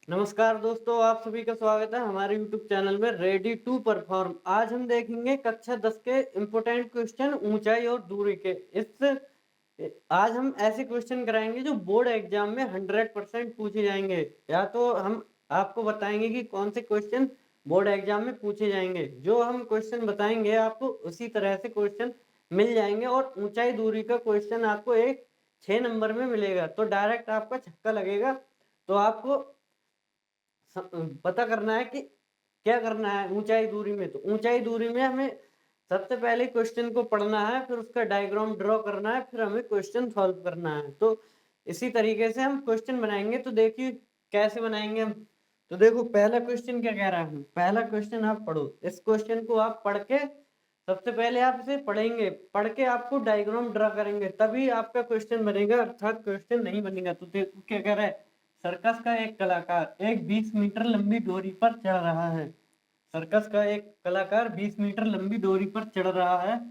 नमस्कार दोस्तों, आप सभी का स्वागत है हमारे YouTube चैनल में रेडी टू परफॉर्म। आज हम देखेंगे कक्षा 10 के इम्पोर्टेंट क्वेश्चन ऊंचाई और दूरी के। आज हम ऐसे क्वेश्चन कराएंगे जो बोर्ड एग्जाम में 100% पूछे जाएंगे। या तो हम आपको बताएंगे कि कौन से क्वेश्चन बोर्ड एग्जाम में पूछे जाएंगे। जो हम क्वेश्चन बताएंगे आपको उसी तरह से क्वेश्चन मिल जाएंगे। और ऊंचाई दूरी का क्वेश्चन आपको 6 नंबर में मिलेगा, तो डायरेक्ट आपका छक्का लगेगा। तो आपको पता करना है कि क्या करना है ऊंचाई दूरी में। तो ऊंचाई दूरी में हमें सबसे पहले क्वेश्चन को पढ़ना है, फिर उसका डायग्राम ड्रॉ करना है, फिर हमें क्वेश्चन सॉल्व करना है। तो इसी तरीके से हम क्वेश्चन बनाएंगे। तो देखिए कैसे बनाएंगे हम। तो देखो पहला क्वेश्चन क्या कह रहा है। पहला क्वेश्चन आप पढ़ो। इस क्वेश्चन को आप पढ़ के सबसे पहले आप इसे पढ़ेंगे, पढ़ के आपको डायग्राम ड्रा करेंगे, तभी आपका क्वेश्चन बनेगा, अर्थात क्वेश्चन नहीं बनेगा। तो देखो क्या कह रहा है। सर्कस का एक कलाकार एक 20 मीटर लंबी डोरी पर चढ़ रहा है। सर्कस का एक कलाकार 20 मीटर लंबी डोरी पर चढ़ रहा है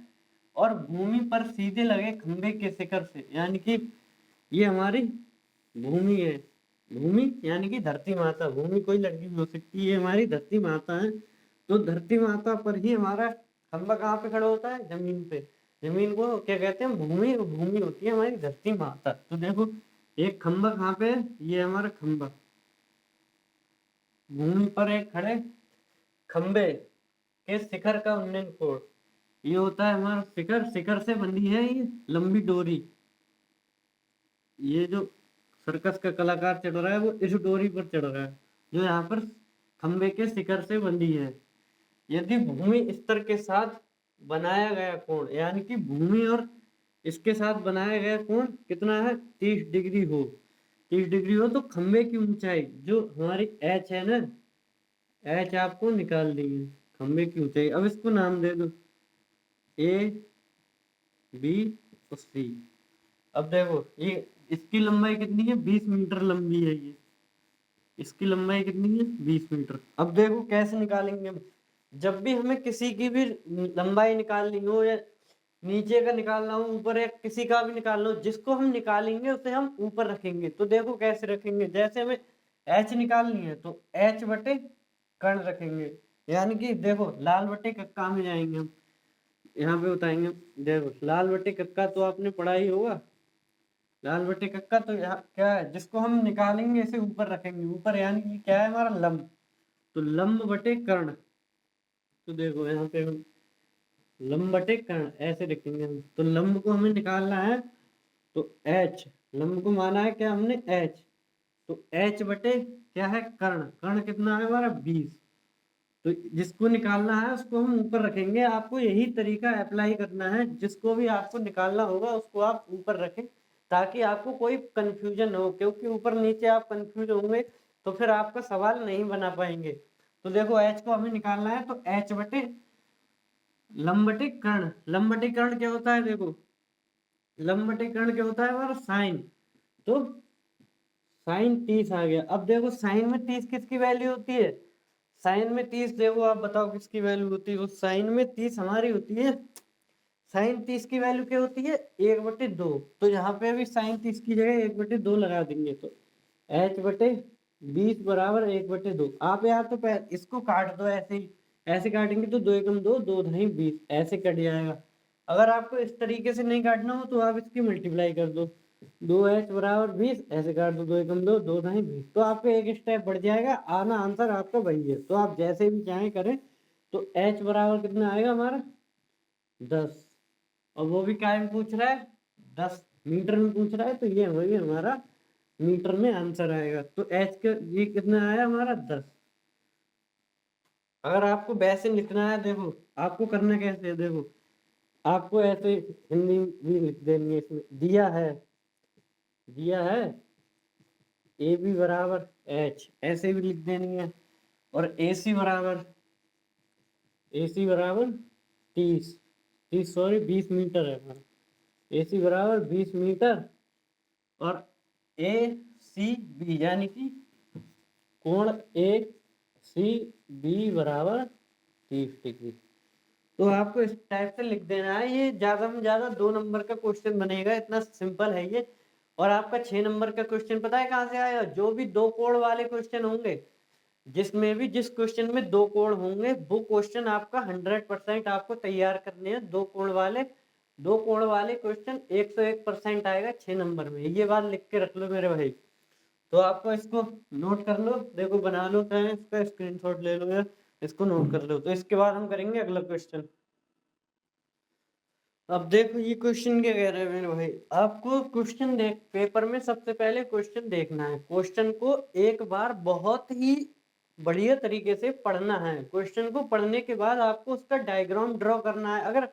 और भूमि पर सीधे लगे खंभे के शिखर से, यानी कि ये हमारी भूमि है। भूमि यानी कि धरती माता। भूमि कोई लड़की भी हो सकती है, ये हमारी धरती माता है। तो धरती माता पर ही हमारा खंभा कहाँ पे खड़ा होता है? जमीन पे। जमीन को क्या कहते हैं? भूमि। भूमि होती है हमारी धरती माता। तो देखो एक खंभा कहाँ पे है? ये हमारा खंभा। भूमि पर एक खड़े खंबे के शिखर का उन्नयन कोण, ये होता है हमारा शिखर। शिखर से बंधी है ये लंबी डोरी। ये जो सर्कस का कलाकार चढ़ रहा है वो इस डोरी पर चढ़ रहा है, जो यहाँ पर खंबे के शिखर से बंधी है। यदि भूमि स्तर के साथ बनाया गया कोण, यानी कि भूमि और इसके साथ बनाया गया कोण कितना है? 30 डिग्री हो। 30 डिग्री हो तो खंबे की ऊंचाई जो हमारी एच है ना, एच आपको निकाल दी है। खंबे की ऊंचाई, अब इसको नाम दे दो ए बी और सी। अब देखो ये इसकी लंबाई कितनी है? 20 मीटर लंबी है ये। इसकी लंबाई कितनी है? 20 मीटर। अब देखो कैसे निकालेंगे हम। जब भी हमें किसी की भी लंबाई निकालनी हो, या नीचे का निकालना हो, ऊपर या किसी का भी निकालना हो, जिसको हम निकालेंगे उसे हम ऊपर रखेंगे। तो देखो कैसे रखेंगे। जैसे हमें एच निकालनी है तो एच बटे कर्ण रखेंगे, यानी कि देखो लाल बटे कक्का में जाएंगे हम, यहाँ पे बताएंगे। देखो लाल बटे कक्का तो आपने पढ़ा ही होगा। लाल बटे कक्का तो यहाँ क्या है? जिसको हम निकालेंगे इसे ऊपर रखेंगे। ऊपर यानी कि क्या है हमारा? लंब। तो लंब बटे कर्ण। तो देखो यहाँ पे हम लंब बटे कर्ण ऐसे लिखेंगे हम। तो लंब को हमें निकालना है तो एच, लंब को माना है क्या हमने? एच। तो एच बटे क्या है? कर्ण। कर्ण कितना है हमारा? 20। तो जिसको निकालना है उसको हम ऊपर रखेंगे। आपको यही तरीका अप्लाई करना है। जिसको भी आपको निकालना होगा उसको आप ऊपर रखें, ताकि आपको कोई कंफ्यूजन हो, क्योंकि ऊपर नीचे आप कंफ्यूज होंगे तो फिर आपका सवाल नहीं बना पाएंगे। तो देखो एच को हमें निकालना है तो एच बटे लंब बटे कर्ण। लंब बटे कर्ण क्या होता है? देखो लंब बटे कर्ण क्या होता है हमारा? साइन। तो साइन 30 आ गया। अब देखो साइन में 30 किसकी वैल्यू होती है? साइन में 30 देखो आप बताओ किसकी वैल्यू होती है? उस साइन में 30 हमारी होती है। साइन 30 की वैल्यू क्या होती है? 1/2। तो यहाँ पे अभी साइन 30 की जगह 1/2 लगा देंगे तो एच बटे 20 बराबर 1/2। आप यार तो इसको काट दो ऐसे ही। ऐसे काटेंगे तो 2 एकम 2, 2 धाई 20 ऐसे कट जाएगा। अगर आपको इस तरीके से नहीं काटना हो तो आप इसकी मल्टीप्लाई कर दो। 2h बराबर 20 ऐसे काट दो, 2 एकम 2, 2 धाई 20, तो आपको एक स्टेप बढ़ जाएगा। आना आंसर आपका वही है। तो आप जैसे भी चाहें करें। तो h बराबर कितना आएगा हमारा? 10। और वो भी क्या में पूछ रहा है? 10 मीटर में पूछ रहा है। तो ये वही हमारा मीटर में आंसर आएगा। तो एच का ये कितना आया हमारा? 10। अगर आपको वैसे लिखना है, देखो आपको करना कैसे है। देखो आपको ऐसे हिंदी भी लिख देंगे। इसमें दिया है ए बी बराबर एच, ऐसे भी लिख देनी है। और ए सी बराबर 30 सॉरी 20 मीटर है हमारा। ए सी बराबर 20 मीटर। और ए सी बी यानी कि कोण ए सी बी बराबर 30 डिग्री। तो आपको इस टाइप से लिख देना है। ये ज्यादा में ज्यादा 2 नंबर का क्वेश्चन बनेगा, इतना सिंपल है ये। और आपका 6 नंबर का क्वेश्चन पता है कहाँ से आएगा? जो भी 2 कोण वाले क्वेश्चन होंगे, जिसमें भी जिस क्वेश्चन में 2 कोण होंगे, वो क्वेश्चन आपका 100% आपको तैयार करने हैं। 2 कोण वाले क्वेश्चन 101% आएगा 6 नंबर में। ये बात लिख के रख लो मेरे भाई। तो आपको इसको नोट कर लो, देखो बना लो, चाहे इसका स्क्रीनशॉट ले लो या इसको नोट कर लो। तो इसके बाद हम करेंगे अगला क्वेश्चन। अब देखो ये क्वेश्चन क्या कह रहा है मेरे भाई, आपको क्वेश्चन देख, पेपर में सबसे पहले क्वेश्चन देखना है। क्वेश्चन को एक बार बहुत ही बढ़िया तरीके से पढ़ना है। क्वेश्चन को पढ़ने के बाद आपको उसका डायग्राम ड्रॉ करना है। अगर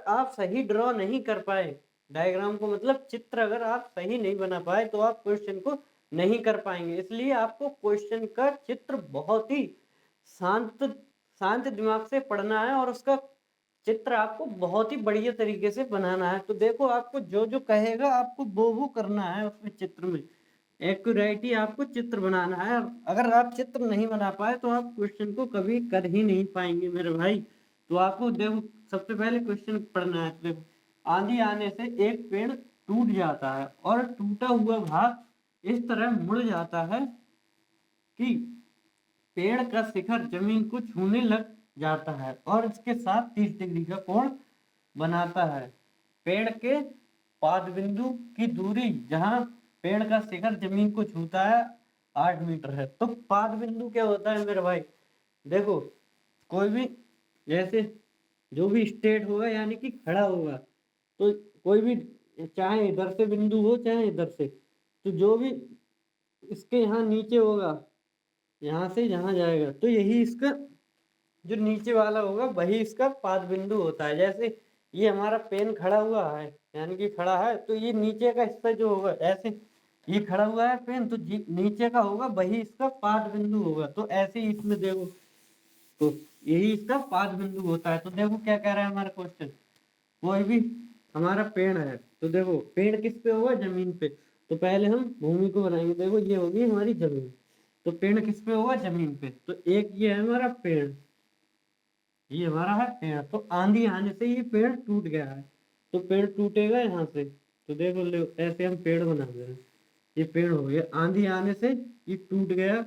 आप सही ड्रॉ नहीं कर पाए, डायग्राम को मतलब चित्र अगर आप सही नहीं बना पाए, तो आप क्वेश्चन को नहीं कर पाएंगे। इसलिए आपको क्वेश्चन का चित्र बहुत ही शांत शांत दिमाग से पढ़ना है और उसका चित्र आपको बहुत ही बढ़िया तरीके से बनाना है। तो देखो आपको जो जो कहेगा आपको वो करना है उसमें चित्र में। एक्यूरेटली आपको चित्र बनाना है। अगर आप चित्र नहीं बना पाए तो आप क्वेश्चन को कभी कर ही नहीं पाएंगे मेरे भाई। तो आपको देखो सबसे पहले क्वेश्चन पढ़ना है। देखो, आंधी आने से एक पेड़ टूट जाता है और टूटा हुआ भाग इस तरह मुड़ जाता है कि पेड़ का शिखर जमीन को छूने लग जाता है और इसके साथ 30 डिग्री का कोण बनाता है। पेड़ के पाद बिंदु की दूरी जहां पेड़ का शिखर जमीन को छूता है 8 मीटर है। तो पाद बिंदु क्या होता है मेरे भाई? देखो, कोई भी जैसे जो भी स्टेट होगा यानी कि खड़ा होगा, तो कोई भी चाहे इधर से बिंदु हो चाहे इधर से, तो जो भी इसके यहाँ नीचे होगा, यहाँ से यहाँ जाएगा, तो यही इसका जो नीचे वाला होगा वही इसका पाद बिंदु होता है। जैसे ये हमारा पेन खड़ा हुआ है यानी कि खड़ा है, तो ये नीचे का हिस्सा जो होगा, ऐसे ये खड़ा हुआ है पेन, तो नीचे का होगा वही इसका पाद बिंदु होगा। तो ऐसे ही इसमें देखो, तो यही इसका पाद बिंदु होता है। तो देखो क्या कह रहा है हमारा क्वेश्चन, कोई भी हमारा पेड़ है, तो देखो पेड़ किस पे होगा? जमीन पे। तो पहले हम भूमि को बनाएंगे। देखो ये होगी हमारी जमीन, तो पेड़ किस पे होगा? जमीन पे। तो एक ये है हमारा पेड़, ये हमारा है पेड़। तो आंधी आने से ये पेड़ टूट गया है, तो पेड़ टूटेगा यहाँ से। तो देखो ले, ऐसे हम पेड़ बना दे रहे हैं, ये पेड़ हो गया। आंधी आने से ये टूट गया,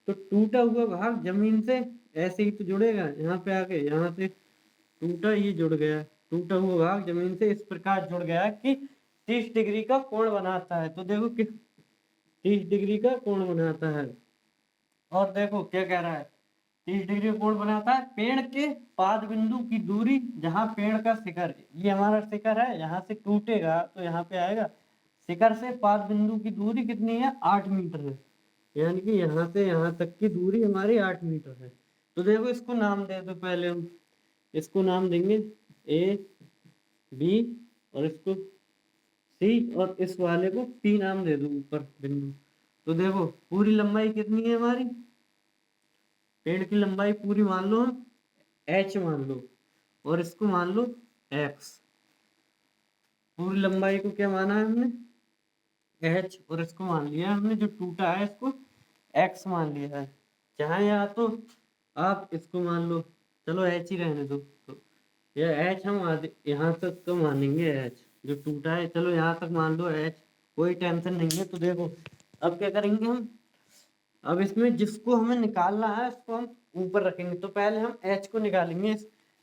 तो टूटा हुआ भाग जमीन से ऐसे ही तो जुड़ेगा, यहाँ पे आके यहाँ से टूटा, ये जुड़ गया। टूटा हुआ भाग जमीन से इस प्रकार जुड़ गया कि 30 डिग्री का कोण बनाता है। तो देखो किस 30 डिग्री का कोण बनाता है। और देखो क्या कह रहा है, 30 डिग्री का कोण बनाता है पेड़ के पाद बिंदु की दूरी जहां पेड़ का शिखर, ये हमारा शिखर है, यहाँ से टूटेगा तो यहाँ पे आएगा। शिखर से पाद बिंदु की दूरी कितनी है? 8 मीटर है। यानी कि यहाँ से यहाँ तक की दूरी हमारी 8 मीटर है। तो देखो इसको नाम दे दो, पहले हम इसको नाम देंगे ए बी, और इसको सी, और इस वाले को पी नाम दे दो ऊपर बिंदु। तो देखो पूरी लंबाई कितनी है हमारी? पेड़ की लंबाई पूरी मान लो हम एच मान लो, और इसको मान लो एक्स। पूरी लंबाई को क्या माना है हमने? एच, और इसको मान लिया हमने जो टूटा है इसको एक्स मान लिया है। चाहे या तो आप इसको मान लो, चलो एच ही रहने दो, तो ये एच हम यहाँ तक तो मानेंगे, एच जो टूटा है, चलो यहाँ तक मान लो एच, कोई टेंशन नहीं है। तो देखो अब क्या करेंगे हम, अब इसमें जिसको हमें निकालना है उसको हम ऊपर रखेंगे। तो पहले हम एच को निकालेंगे,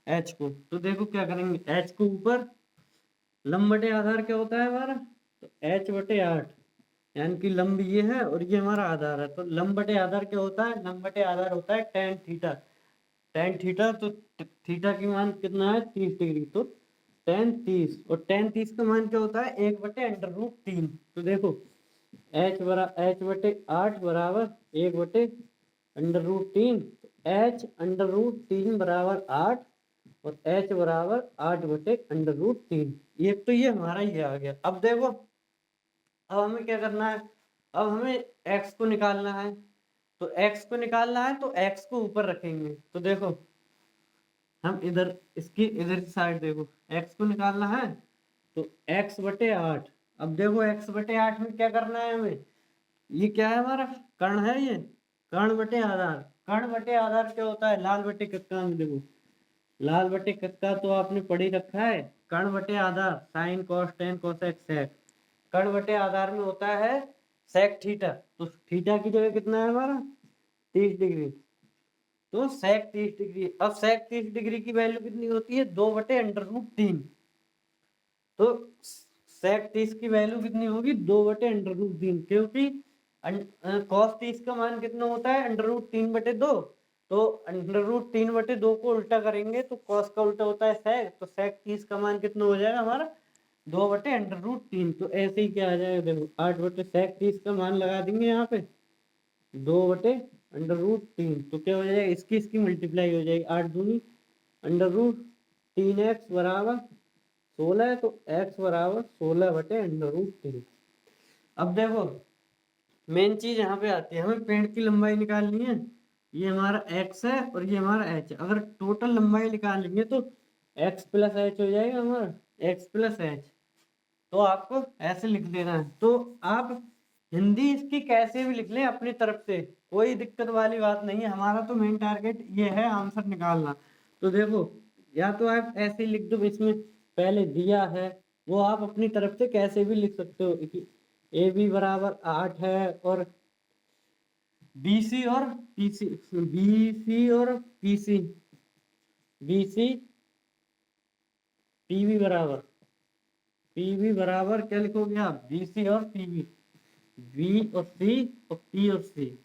एच को। तो देखो क्या करेंगे, एच को ऊपर, लंब बटे आधार क्या होता है हमारा? तो एच बटे 8, यानी कि लंब ये है और ये हमारा आधार है। तो लंब बटे आधार क्या होता है? लंब बटे आधार होता है टेन थीटा। टेन थीटा, तो थीटा की मान कितना है? 30 डिग्री। तो टेन 30, और टेन 30 का मान क्या होता है? 1/√3। तो देखो एच बटे 8 बराबर 1/√3। h√3 बराबर 8, और h बराबर 8/√3। ये तो ये हमारा ये आ गया। अब देखो अब हमें क्या करना है, अब हमें x को निकालना है। तो x को निकालना है तो x को ऊपर रखेंगे। तो देखो हम इधर इसकी इधर की साइड देखो, x को निकालना है तो x/8। अब देखो x/8 में क्या करना है हमें, ये क्या है हमारा कर्ण है, ये कर्ण बटे आधार। कर्ण बटे आधार क्या होता है? लाल बटे कक्का में देखो, लाल बटे कक्का तो आपने पढ़ ही रखा है। कर्ण बटे आधार sine cos tan cosec sec. कर्ण बटे आधार में होता है सेक थीटा, तो थीटा की जगह कितना है हमारा 30 डिग्री, तो सेक 30 डिग्री। अब सेक 30 डिग्री की वैल्यू कितनी होती है 2/√3, तो सेक 30 की वैल्यू कितनी होगी 2/√3, क्योंकि कॉस 30 का मान कितना होता है √3/2, तो √3/2 को उल्टा करेंगे तो कॉस का उल्टा होता है सेक, तो सेक 30 का मान कितना हो जाएगा हमारा 2/√3। तो ऐसे ही क्या आ जाएगा देखो 8/सेक 30 का मान लगा देंगे यहाँ पे 2/√3, तो क्या हो जाएगा इसकी मल्टीप्लाई हो जाएगी 8 दूनी √3x बराबर 16 है, तो x बराबर 16/√3। अब देखो मेन चीज यहाँ पे आती है, हमें पेड़ की लंबाई निकालनी है, ये हमारा x है और ये हमारा h है। अगर टोटल लंबाई निकालेंगे तो x प्लस h हो जाएगा हमारा, x प्लस h। तो आपको ऐसे लिख देना है, तो आप हिंदी इसकी कैसे भी लिख लें अपनी तरफ से, कोई दिक्कत वाली बात नहीं है। हमारा तो मेन टारगेट ये है आंसर निकालना। तो देखो या तो आप ऐसे लिख दो, इसमें पहले दिया है वो आप अपनी तरफ से कैसे भी लिख सकते हो कि ए बी बराबर 8 है और बी सी और पी वी बराबर क्या लिखोगे आप बी सी और पी वी, बी और सी और पी और सी,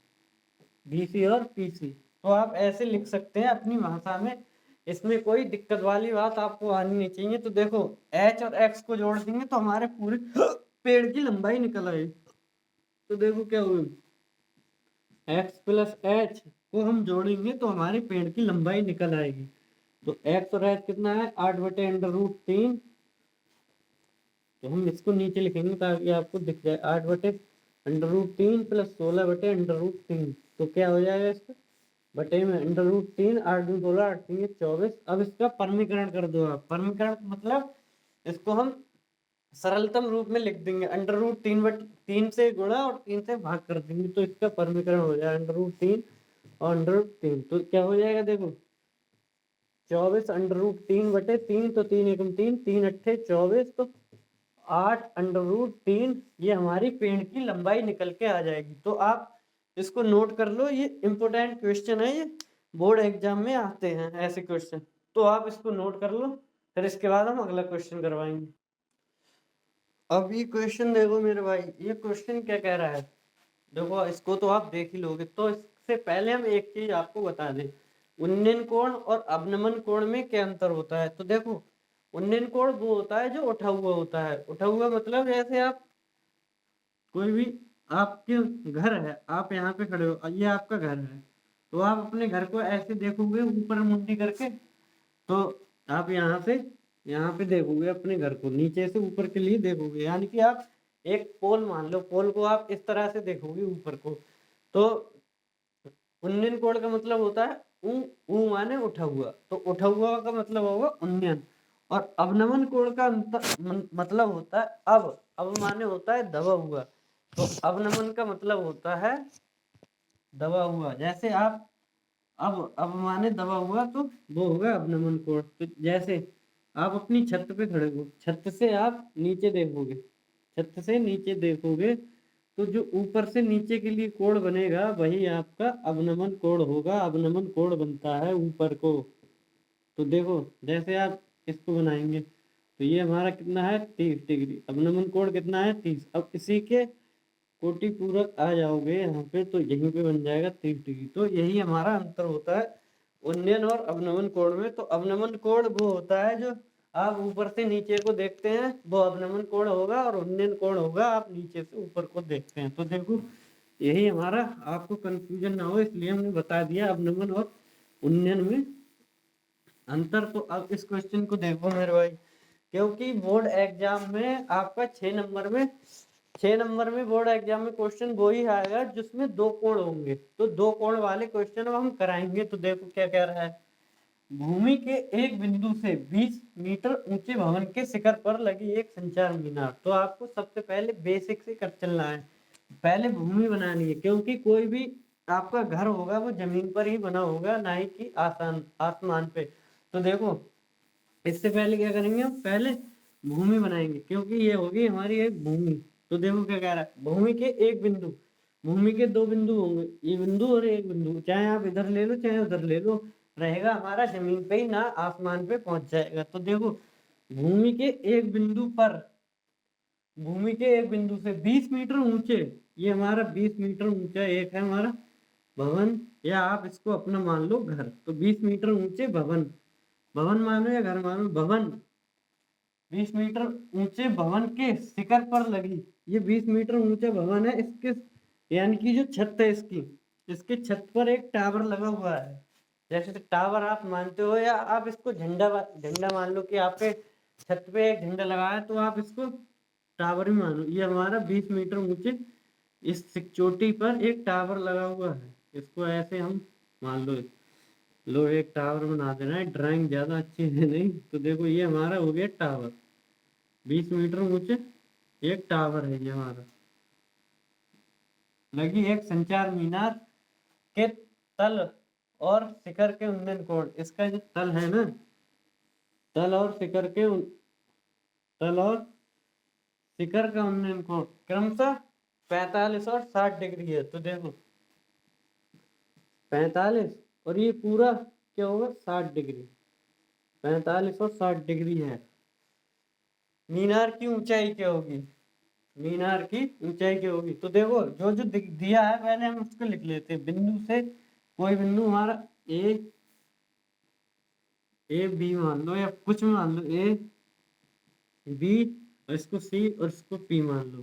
बी सी और पी सी। तो आप ऐसे लिख सकते हैं अपनी भाषा में, इसमें कोई दिक्कत वाली बात आपको आनी नहीं चाहिए। तो देखो एच और एक्स को जोड़ देंगे तो हमारे पूरे पेड़ की लंबाई निकल आएगी। तो देखो क्या होगा एक्स प्लस एच को हम जोड़ेंगे तो हमारे पेड़ की लंबाई निकल आएगी। तो एक्स और एच कितना है 8/√3, तो हम इसको नीचे लिखेंगे ताकि आपको दिख जाए 8/√3 प्लस 16/√3, तो क्या हो जाएगा इसका बटे में √3, 8 दूनी 16, 8 तीन 24। अब इसका परमीकरण कर दो आप, परमीकरण मतलब इसको हम सरलतम रूप में लिख देंगे √3 से गुणा और 3 से भाग कर देंगे, तो इसका परमीकरण हो जाएगा √3 और √3, तो क्या हो जाएगा देखो 24 √3/3, तो 3 एकम 3, 3 अट्ठे 24, तो 8 √3 ये हमारी पेड़ की लंबाई निकल के आ जाएगी। तो आप इसको नोट कर लो, ये इंपोर्टेंट क्वेश्चन है, ये बोर्ड एग्जाम में आते हैं ऐसे क्वेश्चन, तो आप इसको नोट कर लो, फिर इसके बाद हम अगला क्वेश्चन करवाएंगे। अब ये क्वेश्चन देखो मेरे भाई, ये क्वेश्चन क्या कह रहा है देखो, इसको तो आप देख ही लोगे। तो इससे पहले हम एक चीज आपको बता दें, उन्नयन कोण और अवनमन कोण में क्या अंतर होता है। तो देखो उन्नयन कोण वो होता है जो उठा हुआ होता है, उठा हुआ मतलब जैसे आप कोई भी आपके घर है, आप यहाँ पे खड़े हो, ये आपका घर है, तो आप अपने घर को ऐसे देखोगे ऊपर मुंडी करके, तो आप यहाँ पे देखोगे अपने घर को नीचे से ऊपर के लिए देखोगे, यानी कि आप एक पोल मान लो, पोल को आप इस तरह से देखोगे ऊपर को। तो उन्नयन कोण का मतलब होता है ऊ माने उठा हुआ, तो उठा हुआ का मतलब होगा उन्नयन। और अवनमन कोण का मतलब होता है अब माने होता है दबा हुआ, तो अवनमन का मतलब होता है दबा हुआ। जैसे आप अब माने दबा हुआ तो वो होगा अवनमन कोण। तो जैसे आप अपनी छत पे खड़े हो, छत से आप नीचे देखोगे, छत से नीचे देखोगे तो जो ऊपर से नीचे के लिए कोण बनेगा वही आपका अवनमन कोण होगा, अवनमन कोण बनता है ऊपर को। तो देखो जैसे आप इसको बनाएंगे तो ये हमारा कितना है 30 डिग्री, अवनमन कोण कितना है 30। अब इसी के कोटि पूरक आ जाओगे यहाँ पे तो यहीं पे बन जाएगा 30 डिग्री। तो यही हमारा अंतर होता है उन्नयन और अवनमन कोण में। तो अवनमन कोण वो होता है जो आप ऊपर से नीचे को देखते हैं, वो अवनमन कोण होगा, और उन्नयन कोण होगा आप नीचे से ऊपर को देखते हैं। तो देखो यही हमारा, आपको कंफ्यूजन ना हो इसलिए हमने बता दिया अवनमन और उन्नयन में अंतर। तो अब इस क्वेश्चन को देखो मेरे भाई, क्योंकि बोर्ड एग्जाम में आपका 6 नंबर में बोर्ड एग्जाम में क्वेश्चन वो ही आएगा जिसमें 2 कोण होंगे, तो 2 कोण वाले क्वेश्चन अब हम कराएंगे। तो देखो क्या कह रहा है, भूमि के एक बिंदु से 20 मीटर ऊंचे भवन के शिखर पर लगी एक संचार मीनार। तो आपको सबसे पहले बेसिक से कर चलना है, पहले भूमि बनानी है, क्योंकि कोई भी आपका घर होगा वो जमीन पर ही बना होगा, ना ही कि आसमान पे। तो देखो इससे पहले क्या करेंगे, हम पहले भूमि बनाएंगे, क्योंकि ये होगी हमारी एक भूमि। तो देखो क्या कह रहा है, भूमि के एक बिंदु, भूमि के दो बिंदु होंगे, ये बिंदु और एक बिंदु, चाहे आप इधर ले लो चाहे उधर ले लो, रहेगा हमारा जमीन पे ही, ना आसमान पे पहुंच जाएगा। तो देखो भूमि के एक बिंदु पर, भूमि के एक बिंदु से 20 मीटर ऊंचे, ये हमारा 20 मीटर ऊंचा एक है हमारा भवन, या आप इसको अपना मान लो घर। तो 20 मीटर ऊंचे भवन, भवन मानो या घर मानो, भवन 20 मीटर ऊंचे भवन के शिखर पर लगी, ये 20 मीटर ऊंचा भवन है, इसके यानी कि जो छत है इसकी, इसके छत पर एक टावर लगा हुआ है। जैसे टावर आप मानते हो, या आप इसको झंडा झंडा मान लो कि आपके छत पे एक झंडा लगा है, तो आप इसको टावर ही मानो। ये हमारा 20 मीटर ऊंचे इस चोटी पर एक टावर लगा हुआ है, इसको ऐसे हम मान लो, लो एक टावर बना देना है, ड्राइंग ज्यादा अच्छी है नहीं। तो देखो ये हमारा हो गया टावर, 20 मीटर ऊंचे एक टावर है ये हमारा, लगी एक संचार मीनार के तल और शिखर के उन्नयन कोण, इसका जो तल है ना, तल और शिखर के तल और शिखर का उन्नयन कोण क्रमशः 45 और 60 डिग्री है। तो देखो 45 और ये पूरा क्या होगा 60 डिग्री, 45 और 60 डिग्री है। मीनार की ऊंचाई क्या होगी, मीनार की ऊंचाई क्या होगी, तो देखो जो जो दिया है पहले हम उसको लिख लेते हैं। बिंदु से कोई बिंदु हमारा ए बी मान लो, या कुछ मान लो ए बी, और इसको सी और इसको पी मान लो।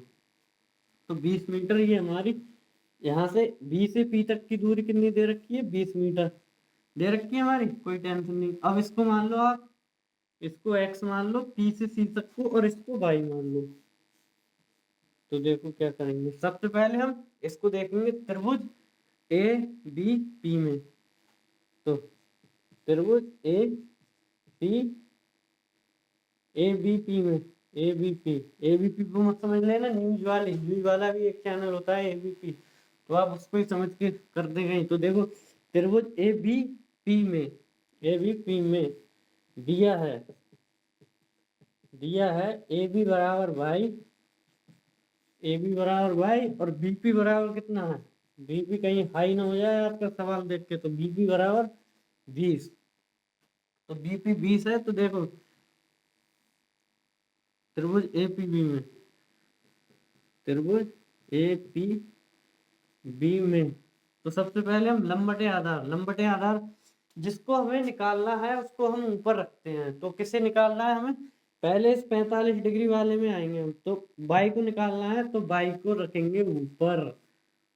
तो 20 मीटर ये हमारी, यहाँ से बी से पी तक की दूरी कितनी दे रखी है, 20 मीटर दे रखी है हमारी, कोई टेंशन नहीं। अब इसको मान लो आप, इसको x मान लो, पी से सी तक को, और इसको y मान लो। तो देखो क्या करेंगे, सबसे पहले हम इसको देखेंगे त्रिभुज ए बी पी में। तो त्रिभुज ए बी पी में, ए बी पी को मत समझ लेना न्यूज वाला भी एक चैनल होता है एबीपी, तो आप उसको ही समझ के कर देंगे। तो देखो त्रिभुज ए बी पी में दिया है ए बी बराबर भाई, ए बी बराबर भाई, और बीपी बराबर कितना है, बीपी कहीं हाई ना हो जाए आपका सवाल देख के। तो बीपी बराबर 20, तो बीपी 20 है। तो देखो त्रिभुज एपीबी में, त्रिभुज एपीबी में, तो सबसे पहले हम लंबटे आधार जिसको हमें निकालना है उसको हम ऊपर रखते हैं। तो किसे निकालना है हमें, पहले इस 45 डिग्री वाले में आएंगे हम, तो बाई को निकालना है, तो बाई को रखेंगे ऊपर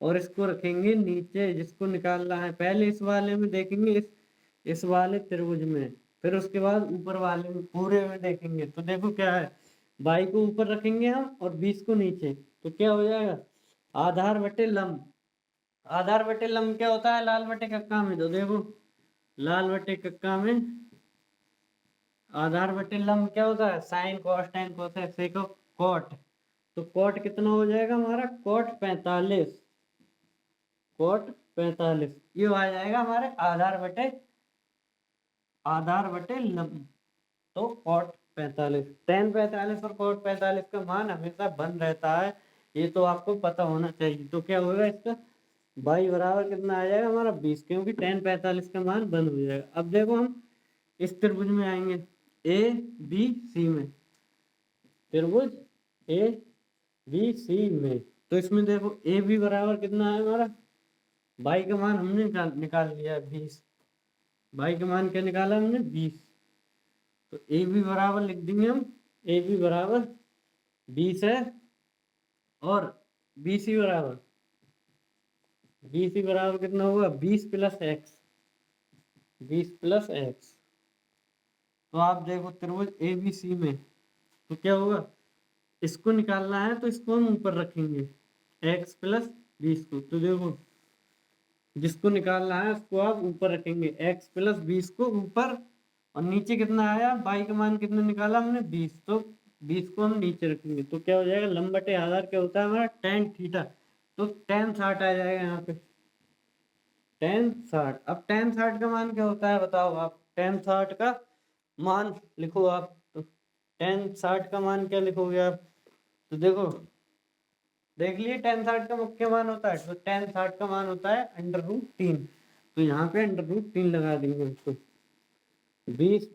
और इसको रखेंगे नीचे। जिसको निकालना है पहले इस वाले में देखेंगे, इस वाले त्रिभुज में, फिर उसके बाद ऊपर वाले में पूरे में देखेंगे। तो देखो क्या है, बाई को ऊपर रखेंगे हम और 20 को नीचे, तो क्या हो जाएगा आधार बटे लंब। आधार बटे लंब क्या होता है, लाल बटे कक्का में। तो देखो लाल बटे कक्का में आधार बटे लंब क्या होता है, sine cos tan cosec sec cot. तो कॉट कितना हो जाएगा हमारा, कॉट 45, कॉट 45 ये आ जाएगा हमारे आधार बटे लंब। तो कॉट 45, टेन 45 और कॉट 45 का मान हमेशा बन रहता है, ये तो आपको पता होना चाहिए। तो क्या होगा इसका बाई बराबर कितना आ जाएगा हमारा 20, क्योंकि टेन 45 का मान बंद हो जाएगा। अब देखो हम इस त्रिभुज में आएंगे ए बी सी में, त्रिभुज ए बी सी में, तो इसमें देखो ए बी बराबर कितना है हमारा, बाई का मान हमने निकाल लिया 20, बाई का मान क्या निकाला हमने 20। तो ए बी बराबर लिख देंगे हम, ए बी बराबर 20 है, और बी सी बराबर कितना होगा 20 प्लस एक्स, 20 प्लस एक्स। तो आप देखो त्रिभुज ए बी सी में, तो क्या होगा, इसको निकालना है तो इसको हम ऊपर रखेंगे x प्लस 20 को। तो देखो जिसको निकालना है उसको आप ऊपर रखेंगे x प्लस 20 को ऊपर, और नीचे कितना आया बाई का मान कितना निकाला हमने 20, तो 20 को हम नीचे रखेंगे। तो क्या हो जाएगा लंब बटे आधार क्या होता है हमारा tan थीटा, तो tan 60 आ जाएगा यहाँ पे, tan 60। अब tan 60 का मान क्या होता है बताओ आप, tan 60 का मान लिखो आप। तो tan 60 का मान क्या लिखोगे आप, तो देखो देख लिए tan 60 का मुख्य मान होता है, तो tan 60 का मान होता है √3। तो यहाँ पे √3 लगा देंगे उसको। 20 +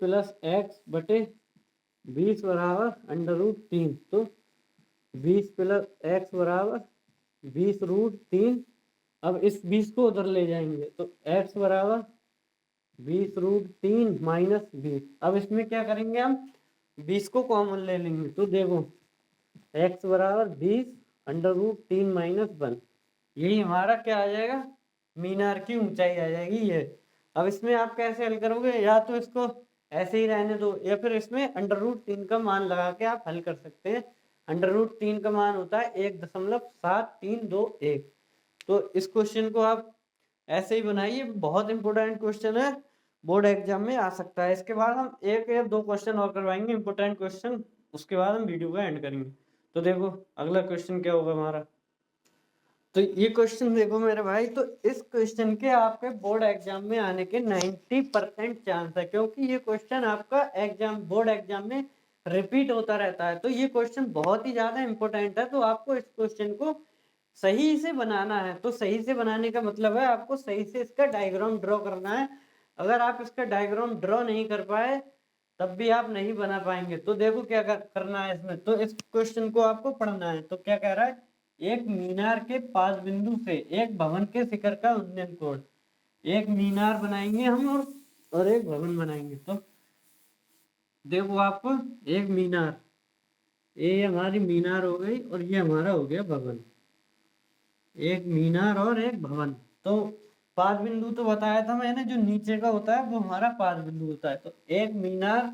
x/20 बराबर √3। तो 20 + x बराबर 20√3। अब इस 20 को उधर ले जाएंगे तो x बराबर 20√3 माइनस 20। अब इसमें क्या करेंगे हम, 20 को कॉमन ले लेंगे। तो देखो x बराबर 20√3 माइनस 1, यही हमारा क्या आ जाएगा, मीनार की ऊंचाई आ जाएगी ये। अब इसमें आप कैसे हल करोगे, या तो इसको ऐसे ही रहने दो या फिर इसमें √3 का मान लगा के आप हल कर सकते हैं। √3 का मान होता है 1.7321। तो इस क्वेश्चन को आप ऐसे ही बनाइए, बहुत इंपॉर्टेंट क्वेश्चन है, बोर्ड एग्जाम में आ सकता है। इसके बाद हम एक या दो क्वेश्चन और करवाएंगे इंपॉर्टेंट क्वेश्चन, उसके बाद हम वीडियो का एंड करेंगे। तो देखो अगला क्वेश्चन क्या होगा हमारा। तो ये क्वेश्चन देखो मेरे भाई, तो इस क्वेश्चन के आपके बोर्ड एग्जाम में आने के 90% चांस है, क्योंकि ये क्वेश्चन आपका एग्जाम बोर्ड एग्जाम में रिपीट होता रहता है। तो ये क्वेश्चन बहुत ही ज्यादा इंपॉर्टेंट है। तो आपको इस क्वेश्चन को सही से बनाना है। तो सही से बनाने का मतलब है आपको सही से इसका डायग्राम ड्रॉ करना है। अगर आप इसका डायग्राम ड्रॉ नहीं कर पाए तब भी आप नहीं बना पाएंगे। तो देखो क्या करना है इसमें। तो इस क्वेश्चन को आपको पढ़ना है। तो क्या कह रहा है, एक मीनार के 5 बिंदु से एक भवन के शिखर का उन्नयन कोण। एक मीनार बनाएंगे हम और एक भवन बनाएंगे। तो देखो आपको एक मीनार, ये हमारी मीनार हो गई और ये हमारा हो गया भवन। एक मीनार और एक भवन। तो 5 बिंदु तो बताया था मैंने, जो नीचे का होता है वो हमारा 5 बिंदु होता है। तो एक मीनार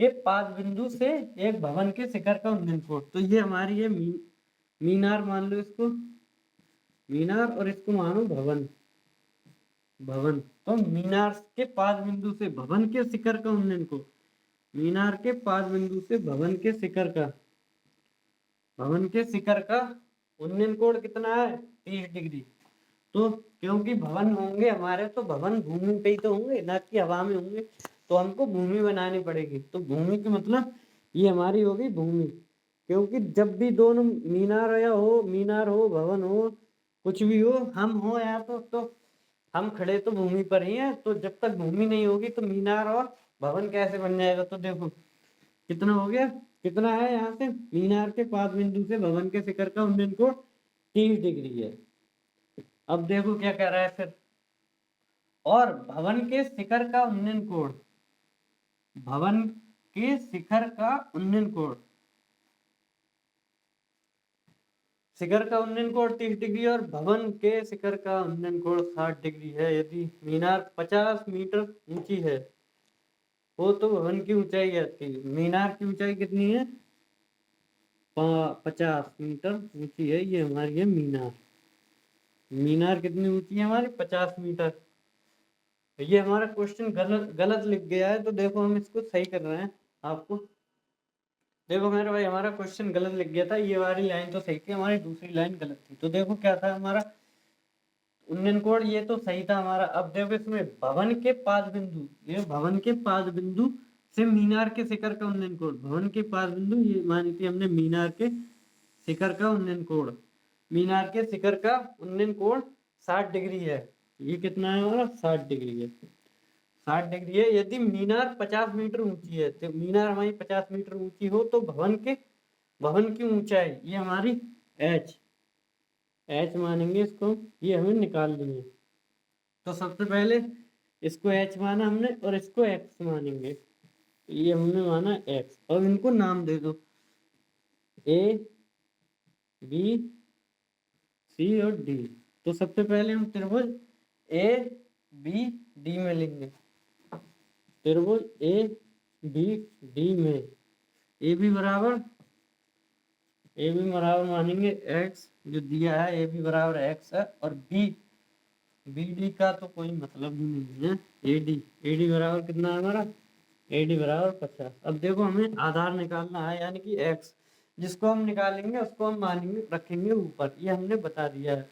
के 5 बिंदु से एक भवन के शिखर का उन्नयन कोण। तो ये हमारी है मीनार मान लो इसको मीनार, और इसको मानो भवन। भवन तो मीनार के 5 बिंदु से भवन के शिखर का उन्नयन कोण, मीनार के 5 बिंदु से भवन के शिखर का उन्नयन कोण कितना है, 30 डिग्री। तो क्योंकि भवन होंगे हमारे, तो भवन भूमि पे ही तो होंगे, ना कि हवा में होंगे। तो हमको भूमि बनानी पड़ेगी। तो भूमि की मतलब ये हमारी होगी भूमि, क्योंकि जब भी दोनों मीनार हो भवन हो कुछ भी हो, हम हो या तो हम खड़े तो भूमि पर ही हैं। तो जब तक भूमि नहीं होगी तो मीनार और भवन कैसे बन जाएगा। तो देखो कितना हो गया, कितना है यहाँ से, मीनार के 5 बिंदु से भवन के शिखर का उन्नयन कोण 30 डिग्री है। अब देखो क्या कह रहा है फिर, और भवन के शिखर का उन्नयन कोण, भवन के शिखर का उन्नयन कोण, शिखर का उन्नयन कोण 30 डिग्री और भवन के शिखर का उन्नयन कोण 60 डिग्री है। यदि मीनार 50 मीटर ऊंची है वो तो भवन की ऊंचाई आती है। मीनार की ऊंचाई कितनी है, 50 मीटर ऊंची है। ये हमारी है मीनार। मीनार कितनी ऊंची है हमारी, 50 मीटर। ये हमारा क्वेश्चन गलत लिख गया है। तो देखो हम इसको सही कर रहे हैं आपको। देखो मेरे भाई हमारा क्वेश्चन गलत लिख गया था, ये वाली लाइन तो सही थी, हमारी दूसरी लाइन गलत थी। तो देखो क्या था हमारा उन्नयन कोण, ये तो सही था हमारा। अब देखो इसमें भवन के 5 बिंदु, ये भवन के 5 बिंदु से मीनार के शिखर का उन्नयन कोण, भवन के 5 बिंदु ये मानी थी हमने मीनार के शिखर का उन्नयन कोण। मीनार के शिखर का उन्नयन कोण 60 डिग्री है। ये कितना है हमारा, 60 डिग्री है। 60 डिग्री है। यदि मीनार 50 मीटर ऊंची है, तो मीनार हमारी 50 मीटर ऊंची हो तो भवन की ऊंचाई ये हमारी एच मानेंगे इसको, ये हमें निकाल लेंगे। तो सबसे पहले इसको एच माना हमने और इसको एक्स मानेंगे। ये हमने माना एक्स, और इनको नाम दे दो ए बी सी और डी। तो सबसे पहले हम त्रिभुज ए बी डी में लेंगे। त्रिभुज ए बी डी में ए बी बराबर मानेंगे एक्स, जो दिया है ए बी बराबर एक्स है, और बी डी का तो कोई मतलब ही नहीं है। ए डी बराबर कितना है हमारा, ए डी बराबर 50। अब देखो हमें आधार निकालना है, यानी कि एक्स, जिसको हम निकालेंगे उसको हम मानेंगे रखेंगे ऊपर, ये हमने बता दिया है।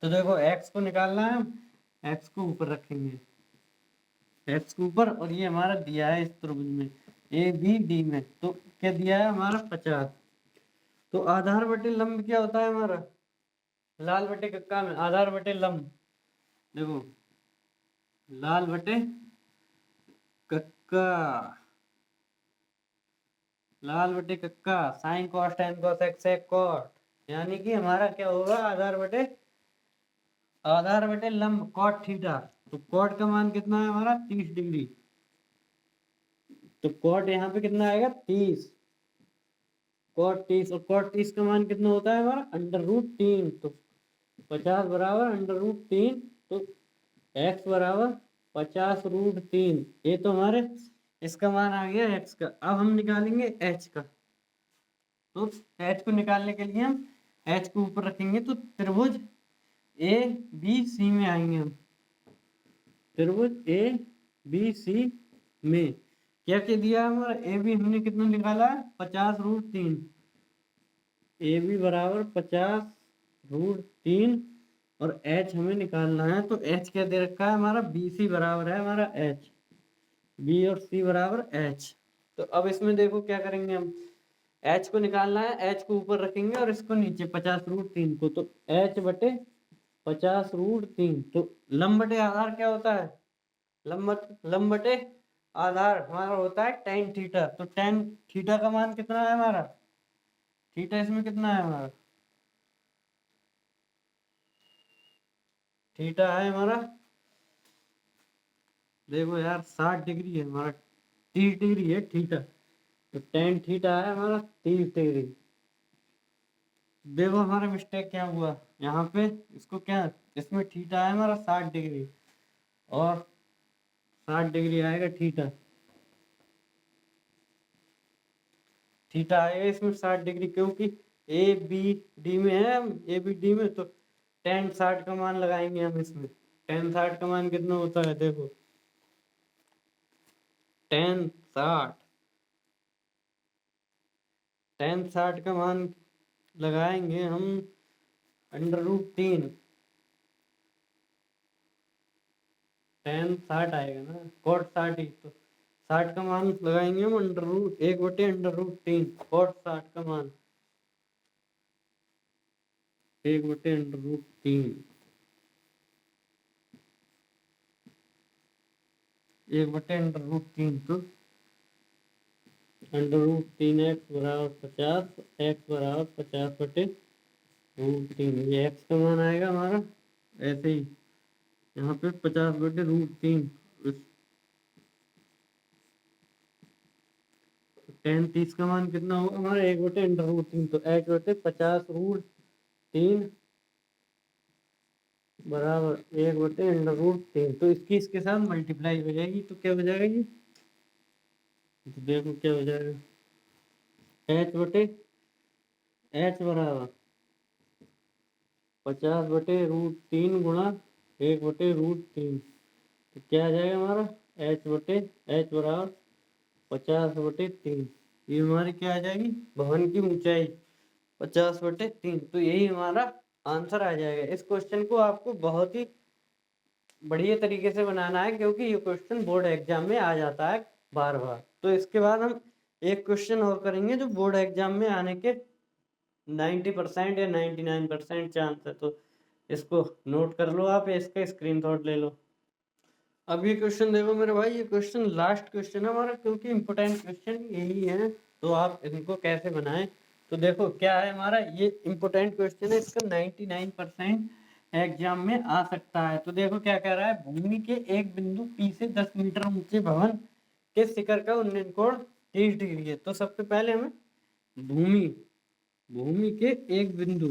तो देखो एक्स को निकालना है, एक्स को ऊपर रखेंगे, एक्स के ऊपर, और ये हमारा दिया है इस त्रिभुज में ए बी डी में। तो क्या दिया है हमारा 50। तो आधार बटे लंब क्या होता है हमारा, लाल बटे कक्का में आधार बटे लंब, देखो लाल बटे कक्का, लाल बटे कक्का sine cos tan cos x sec cot, यानी कि हमारा क्या होगा आधार बटे लंब कॉट थीटा। तो कॉट का मान कितना है हमारा 30 डिग्री, तो कॉट यहाँ पे कितना आएगा 30, कॉट 30, और कॉट 30 का मान कितना होता है हमारा √3, तो 50 बराबर √3, तो x बराबर 50√3, ये तो हमारे इसका मान आ गया x का। अब हम निकालेंगे h का, तो h को निकालने के लिए हम h को ऊपर रखेंगे तो त्रिभुज ए बी सी में आएंगे हम, त्रिभुज ए बी सी में क्या क्या दिया हमारा, ए बी हमने कितना निकाला 50√3, ए बी बराबर 50√3, और एच हमें निकालना है, तो एच क्या दे रखा है हमारा बी सी बराबर है हमारा एच, बी और सी बराबर एच। तो अब इसमें देखो क्या करेंगे हम, एच को निकालना है, एच को ऊपर रखेंगे और इसको नीचे 50√3 को, तो एच बटे 50√3, तो लंब बटे आधार क्या होता है, लंब बटे आधार हमारा होता है tan थीटा, तो tan थीटा का मान कितना है हमारा, थीटा इसमें कितना है हमारा, थीटा है हमारा, देखो यार 60 डिग्री है हमारा, 30 डिग्री है थीटा, तो tan थीटा है हमारा 30 डिग्री। देखो हमारा मिस्टेक क्या हुआ यहाँ पे, इसको क्या, इसमें थीटा है हमारा 60 डिग्री, और 60 डिग्री आएगा थीटा, थीटा आएगा इसमें 60 डिग्री, क्योंकि ए बी डी में है, हम ए बी डी में, तो tan 60 का मान लगाएंगे हम इसमें, tan 60 का मान कितना होता है देखो, tan 60, tan 60 का मान लगाएंगे हम √3, tan 60 आएगा ना, cot 60 ही, तो 60 का मान लगाएंगे हम √1/√3, cot 60 का मान 1/√3, 1/√3, तो √3x बराबर 50, x बराबर 50/√3, ये x का मान आएगा हमारा ऐसे ही, यहाँ पे 50/√3, tan 30 का मान कितना होगा हमारा 1/√3, तो h/50√3 बराबर 1/√3, तो इसकी इसके साथ मल्टीप्लाई हो जाएगी, तो क्या हो जाएगा ये, तो देखो क्या हो जाएगा, h बराबर 50/√3 गुणा 1/√3, तो क्या आ जाएगा हमारा h बराबर 50/3, ये हमारी क्या आ जाएगी भवन की ऊंचाई 50/3, तो यही हमारा आंसर आ जाएगा। इस क्वेश्चन को आपको बहुत ही बढ़िया तरीके से बनाना है, क्योंकि ये क्वेश्चन बोर्ड एग्जाम में आ जाता है बार बार। तो इसके बाद हम एक क्वेश्चन और करेंगे जो बोर्ड एग्जाम में आने के 90% या 99% चांस है, तो इसको नोट कर लो आप, इसका स्क्रीनशॉट ले लो। अब ये क्वेश्चन देखो मेरे भाई, ये क्वेश्चन लास्ट क्वेश्चन है हमारा, क्योंकि इम्पोर्टेंट क्वेश्चन यही है, तो आप इनको कैसे बनाएं, तो देखो क्या है हमारा, ये इम्पोर्टेंट क्वेश्चन है, इसका 99% एग्जाम में आ सकता है। तो देखो क्या कह रहा है, भूमि के एक बिंदु P से 10 मीटर ऊंचे भवन के शिखर का उन्नयन कोण 30 डिग्री है। तो सबसे पहले हमें भूमि भूमि के एक बिंदु,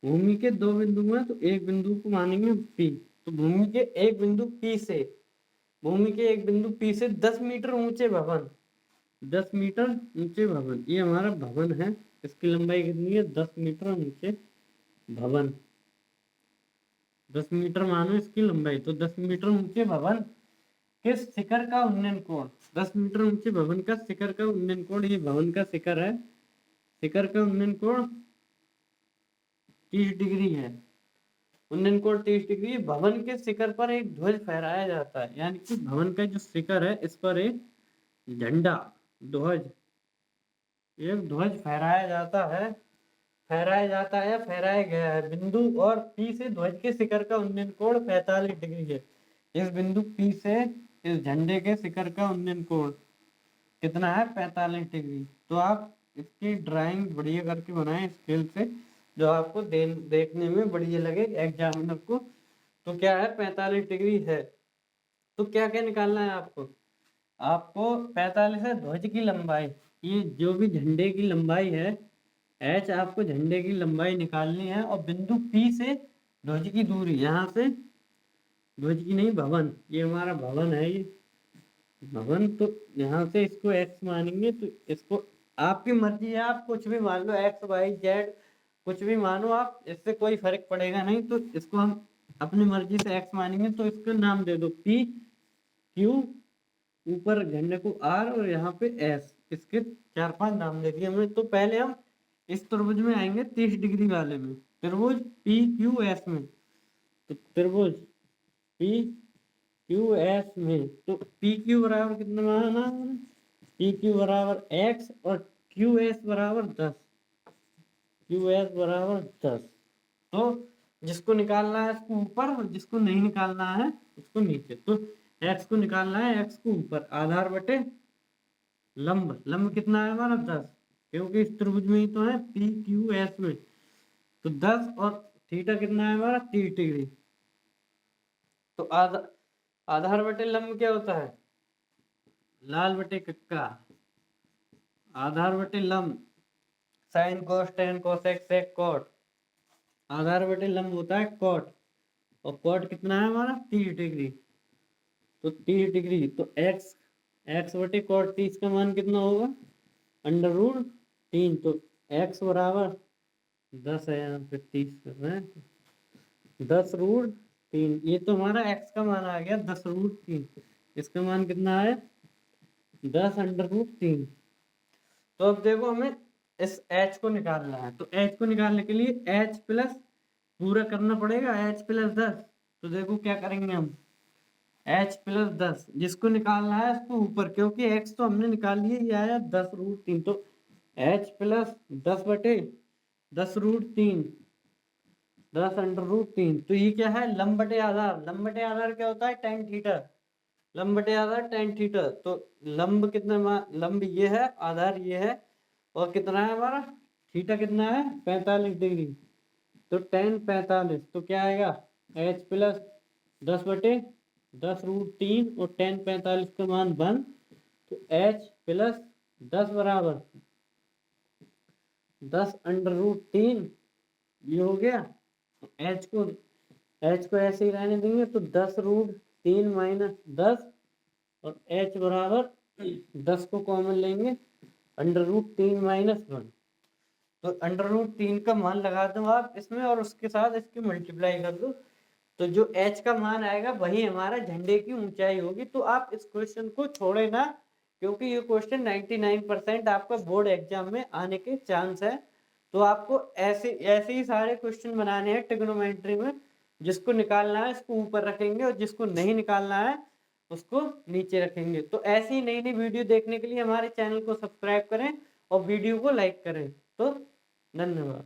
भूमि के दो बिंदु हैं, तो एक बिंदु को मानेंगे P, तो भूमि के एक बिंदु P से, भूमि के एक बिंदु P से 10 मीटर ऊंचे भवन, 10 मीटर ऊंचे भवन, ये हमारा भवन है, इसकी लंबाई कितनी है 10 मीटर ऊंचे भवन, 10 मीटर मानो इसकी लंबाई, तो 10 मीटर ऊंचे भवन के शिखर का उन्नयन कोण, 10 मीटर ऊंचे भवन का शिखर का उन्नयन कोण, ये भवन का शिखर है, शिखर का उन्नयन कोण 30 डिग्री है, उन्नयन कोण 30 डिग्री। भवन के शिखर पर एक ध्वज फहराया जाता है, यानी कि भवन का जो शिखर है इस पर एक झंडा, ध्वज, एक ध्वज फहराया जाता है, फहराया जाता है या फहराया गया है। बिंदु और P से ध्वज के शिखर का उन्नयन कोण 45 डिग्री है। इस बिंदु P से इस झंडे के शिखर का उन्नयन कोण कितना है? 45 डिग्री। तो आप इसकी ड्राइंग बढ़िया करके बनाएं स्केल से, जो आपको देखने में बढ़िया लगे एग्जामिनर को। तो क्या है? 45 डिग्री है। तो क्या क्या निकालना है आपको? आपको 45 है ध्वज की लंबाई, ये जो भी झंडे की लंबाई है h, आपको झंडे की लंबाई निकालनी है। और बिंदु P से ध्वज की दूरी, यहाँ से ध्वज की नहीं, भवन, ये हमारा भवन है, ये भवन। तो यहाँ से इसको x मानेंगे, तो इसको आपकी मर्जी है, आप कुछ भी मान लो, x y z कुछ भी मानो आप, इससे कोई फर्क पड़ेगा नहीं। तो इसको हम अपनी मर्जी से x मानेंगे, तो इसका नाम दे दो P Q, ऊपर झंडे को R और यहाँ पे S, इसके 4-5 नाम दे दिए हमने। तो पहले हम इस त्रिभुज में आएंगे 30 डिग्री वाले में, त्रिभुज PQS में। तो त्रिभुज PQS में तो PQ बराबर कितना माना? PQ बराबर x और QS बराबर 10, QS बराबर 10। तो जिसको निकालना है इसको ऊपर और जिसको नहीं निकालना है उसको नीचे। तो x को निकालना है, x को ऊपर, आधार बटे लंब, लंब कितना है हमारा? 10, क्योंकि इस त्रिभुज में ही तो है PQS में। तो 10 और थीटा कितना है हमारा? 30 डिग्री। तो आधार बटे लंब क्या होता है? लाल बटे कक्का। आधार बटे लंब sine cos tan cosec sec cot, आधार बटे लंब होता है कॉट। और कॉट कितना है हमारा? 30 डिग्री। तो 30 डिग्री, तो x बटे कॉट 30 का मान कितना होगा? Under root 3। तो x बराबर 10 है, यहाँ पे 30 कर रहे हैं, 10 रूट 3। ये तो हमारा x का मान आ गया 10 रूट 3। इसका मान कितना है? 10 अंडर रूट 3। तो अब देखो हमें इस h को निकालना है। तो h को निकालने के लिए h प्लस पूरा करना पड़ेगा, h प्लस 10। तो देखो क्या करेंगे हम, h प्लस 10 जिसको निकालना है इसको ऊपर, क्योंकि x तो हमने निकाल लिया, ये आया 10 रूट 3। तो h प्लस 10 बटे 10 रूट 3, 10 अंडर रूट 3। तो ये क्या है? लंब बटे आधार। लंब बटे आधार क्या होता है? tan theta. लंब बटे आधार tan थीटा। तो लंब कितना, लंब ये है, आधार ये है, और कितना है हमारा? थीटा कितना है? 45 डिग्री। तो tan 45, तो क्या आएगा? h प्लस 10 बटे 10 रूट 3 और tan 45 का मान 1। तो h प्लस 10 बराबर 10 अंडर रूट 3, ये हो गया। h को ऐसे ही रहने देंगे, तो 10 रूट 3 माइनस 10 और h बराबर 10 को कॉमन लेंगे, अंडर रूट 3 माइनस 1। तो अंडर रूट 3 का मान लगा दो आप इसमें और उसके साथ इसकी मल्टीप्लाई कर दो। तो जो h का मान आएगा वही हमारा झंडे की ऊंचाई होगी। तो आप इस क्वेश्चन को छोड़े ना, क्योंकि ये क्वेश्चन 99% आपका बोर्ड एग्जाम में आने के चांस है। तो आपको ऐसे ऐसे ही सारे क्वेश्चन बनाने हैं ट्रिग्नोमेट्री में। जिसको निकालना है इसको ऊपर रखेंगे और जिसको नहीं निकालना है उसको नीचे रखेंगे। तो ऐसी नई नई वीडियो देखने के लिए हमारे चैनल को सब्सक्राइब करें और वीडियो को लाइक करें। तो धन्यवाद।